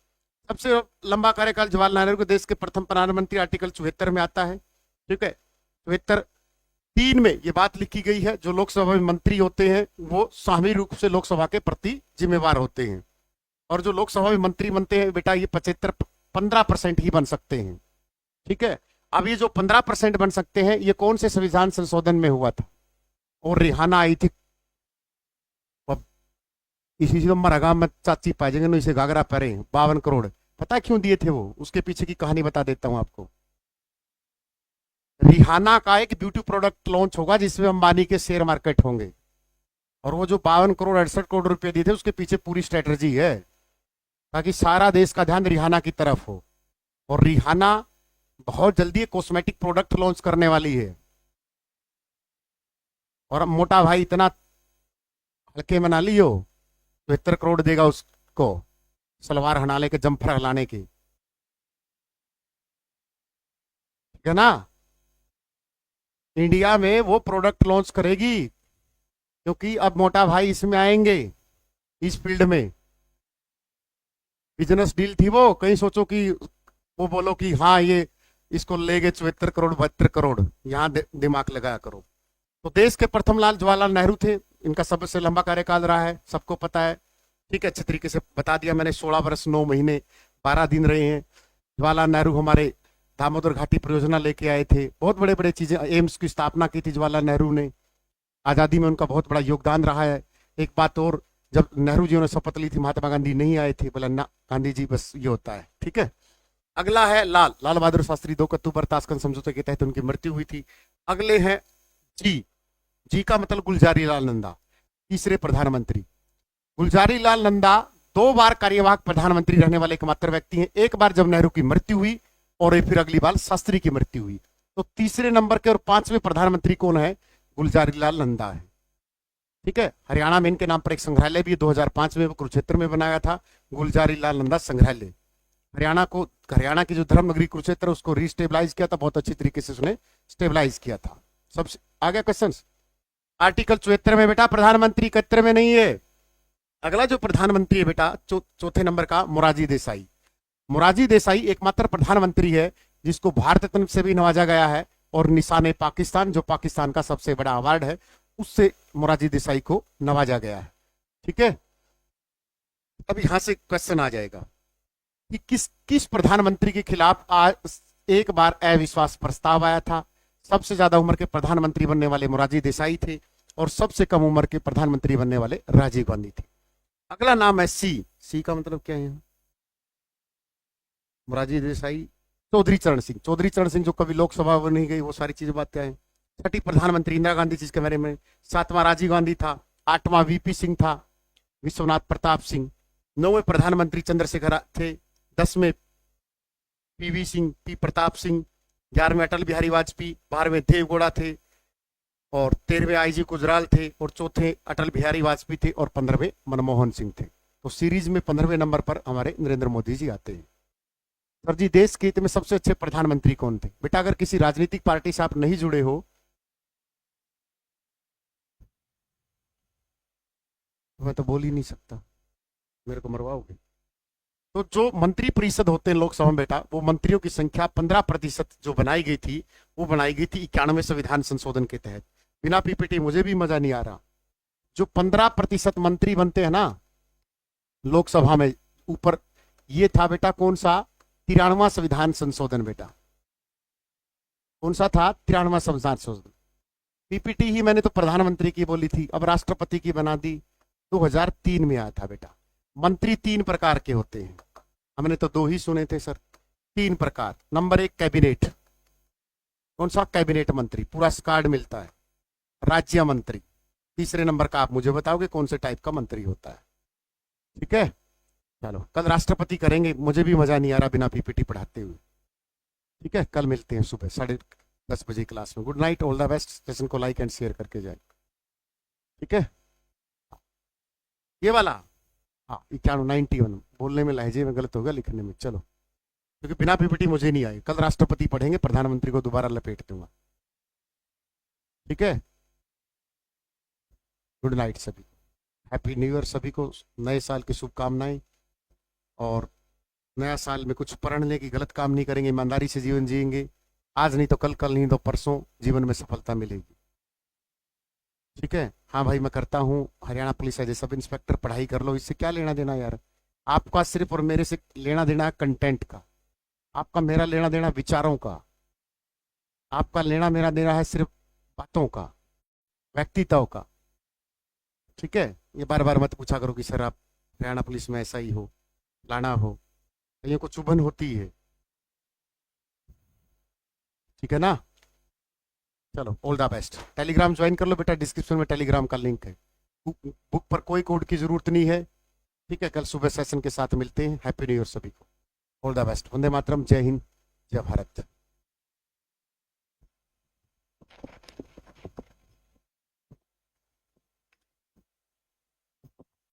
सबसे लंबा कार्यकाल जवाहरलाल नेहरू को देश के प्रथम प्रधानमंत्री, आर्टिकल 74 में आता है। ठीक है, 74(3) में ये बात लिखी गई है, जो लोकसभा में मंत्री होते हैं वो सामूहिक रूप से लोकसभा के प्रति जिम्मेवार होते हैं। और जो लोकसभा में मंत्री बनते हैं बेटा, ये 15% ही बन सकते हैं। ठीक है, अब ये जो 15% बन सकते हैं, ये कौन से संविधान संशोधन में हुआ था? और रिहाना आई थी, इसी से मरगा में चाची पाजेंगे, इसे घाघरा पहरे 52 करोड़। पता है क्यों दिए थे वो? उसके पीछे की कहानी बता देता हूं आपको। रिहाना का एक ब्यूटी प्रोडक्ट लॉन्च होगा जिसमें अंबानी के शेयर मार्केट होंगे, और वो जो 52 करोड़ 68 करोड़ रुपए दिए थे, उसके पीछे पूरी स्ट्रेटजी है, ताकि सारा देश का ध्यान रिहाना की तरफ हो। और रिहाना बहुत जल्दी कॉस्मेटिक प्रोडक्ट लॉन्च करने वाली है, और अब मोटा भाई इतना हल्के में ना लियो, 72 करोड़ देगा उसको सलवार हटाने के, जम्फर हलाने के। ठीक है ना? इंडिया में वो प्रोडक्ट लॉन्च करेगी, क्योंकि अब मोटा भाई इसमें आएंगे, इस फील्ड में। बिजनेस डील थी वो, कहीं सोचो कि वो बोलो कि हाँ ये इसको ले गए 74 करोड़ 72 करोड़, यहाँ दिमाग लगाया करो। तो देश के प्रथम लाल जवाहरलाल नेहरू थे, इनका सबसे लंबा कार्यकाल रहा है, सबको पता है। ठीक है, अच्छे तरीके से बता दिया मैंने। 16 वर्ष 9 महीने 12 दिन रहे हैं जवाहरलाल नेहरू। हमारे दामोदर घाटी परियोजना लेके आए थे, बहुत बड़े बड़े चीजें, एम्स की स्थापना की थी जवाहरलाल नेहरू ने। आजादी में उनका बहुत बड़ा योगदान रहा है। एक बात और, जब नेहरू जी ने शपथ ली थी, महात्मा गांधी नहीं आए थे, बोला ना गांधी जी बस ये होता है। ठीक है, अगला है लाल बहादुर शास्त्री। 2 अक्टूबर ताशकंद समझौते के तहत उनकी मृत्यु हुई थी। अगले हैं जी का मतलब गुलजारी लाल नंदा, तीसरे प्रधानमंत्री। गुलजारी लाल नंदा 2 बार कार्यवाहक प्रधानमंत्री रहने वाले एकमात्र व्यक्ति हैं। एक बार जब नेहरू की मृत्यु हुई, और फिर अगली बार शास्त्री की मृत्यु हुई। तो तीसरे नंबर के और 5वें प्रधानमंत्री कौन है? गुलजारी लाल नंदा है। ठीक है, हरियाणा में इनके नाम पर एक संग्रहालय भी 2005 में कुरुक्षेत्र में बनाया था, गुलजारी लाल नंदा संग्रहालय। हरियाणा की जो धर्म नगरी कुरुक्षेत्र उसको रीस्टेबलाइज किया था, बहुत अच्छी तरीके से उसने स्टेबलाइज किया था। सबसे आगे क्वेश्चन, आर्टिकल 74 में बेटा प्रधानमंत्री 71 में नहीं है। अगला जो प्रधानमंत्री है बेटा चौथे नंबर का मोरारजी देसाई। मोरारजी देसाई एकमात्र प्रधानमंत्री है जिसको भारत रत्न से भी नवाजा गया है, और निशान पाकिस्तान जो पाकिस्तान का सबसे बड़ा अवार्ड है उससे मोरारजी देसाई को नवाजा गया है। ठीक है, अब यहां से क्वेश्चन आ जाएगा कि किस प्रधानमंत्री के खिलाफ आज एक बार अविश्वास प्रस्ताव आया था। सबसे ज्यादा उम्र के प्रधानमंत्री बनने वाले मोरारजी देसाई थे, और सबसे कम उम्र के प्रधानमंत्री बनने वाले राजीव गांधी थे। अगला नाम है सी का मतलब क्या है? मोरारजी देसाई, चौधरी चरण सिंह। चौधरी चरण सिंह जो कभी लोकसभा में नहीं गई, वो सारी चीजें बातें हैं। छठी प्रधानमंत्री इंदिरा गांधी जिसके बारे में। सातवां राजीव गांधी था। आठवां वीपी सिंह था, विश्वनाथ प्रताप सिंह। नौवें प्रधानमंत्री चंद्रशेखर थे। 10वें पीवी सिंह, पी प्रताप सिंह। 11वें अटल बिहारी वाजपेयी। 12वें देवगौड़ा थे, और 13वें आईजी गुजराल थे, और चौथे अटल बिहारी वाजपेयी थे, और 15वें मनमोहन सिंह थे। तो सीरीज में 15वें नंबर पर हमारे नरेंद्र मोदी जी आते हैं। सर जी, देश के हित में सबसे अच्छे प्रधानमंत्री कौन थे? बेटा अगर किसी राजनीतिक पार्टी से आप नहीं जुड़े हो तो मैं तो बोल ही नहीं सकता, मेरे को मरवाओगे। तो जो मंत्री परिषद होते हैं लोकसभा में बेटा, वो मंत्रियों की संख्या 15% जो बनाई गई थी, वो बनाई गई थी 91वें संविधान संशोधन के तहत। बिना पीपीटी मुझे भी मजा नहीं आ रहा। जो 15% मंत्री बनते हैं ना लोकसभा में ऊपर, ये था बेटा कौन सा? 93वां संविधान संशोधन। बेटा कौन सा था? 93वां संविधान संशोधन। पीपीटी ही मैंने तो प्रधानमंत्री की बोली थी, अब राष्ट्रपति की बना दी। 2003 में आया था बेटा। मंत्री 3 प्रकार के होते हैं, हमने तो 2 ही सुने थे सर। 3 प्रकार। Number 1 cabinet. कौन सा? कैबिनेट मंत्री, पूरा कार्ड मिलता है। राज्य मंत्री। तीसरे नंबर का आप मुझे बताओगे कौन से टाइप का मंत्री होता है। ठीक है, चलो कल राष्ट्रपति करेंगे, मुझे भी मजा नहीं आ रहा बिना पीपीटी पढ़ाते हुए। ठीक है, कल मिलते हैं सुबह 10:30 बजे क्लास में। Good night, all the best. Session को लाइक एंड शेयर करके जाए। ठीक है, ये वाला हाँ 91 बोलने में लहजे में गलत होगा, लिखने में। चलो, क्योंकि बिना पीपीटी मुझे नहीं आए। कल राष्ट्रपति पढ़ेंगे, प्रधानमंत्री को दोबारा लपेट दूंगा। ठीक है, गुड नाइट सभी को, हैप्पी न्यू ईयर सभी को, नए साल की शुभकामनाएं। और नया साल में कुछ पढ़ने की गलत काम नहीं करेंगे, ईमानदारी से जीवन जिएंगे। आज नहीं तो कल, कल नहीं तो परसों जीवन में सफलता मिलेगी। ठीक है, हाँ भाई मैं करता हूँ। Haryana police as a sub inspector, पढ़ाई कर लो, इससे क्या लेना देना यार। आपका सिर्फ और मेरे से लेना देना है कंटेंट का, आपका मेरा लेना देना विचारों का, आपका लेना मेरा देना है सिर्फ बातों का, व्यक्तित्व का। ठीक है, ये बार बार मत पूछा करो कि सर आप हरियाणा पुलिस में ऐसा ही हो, लाना हो, कहीं को चुभन होती है। ठीक है ना, चलो all the best. Telegram join कर लो बेटा, डिस्क्रिप्शन में टेलीग्राम का लिंक है। बुक पर कोई कोड की जरूरत नहीं है। ठीक है, कल सुबह सेशन के साथ मिलते हैं। हैप्पी न्यू ईयर सभी को, all the best. Vande Mataram, जय हिंद, जय भारत।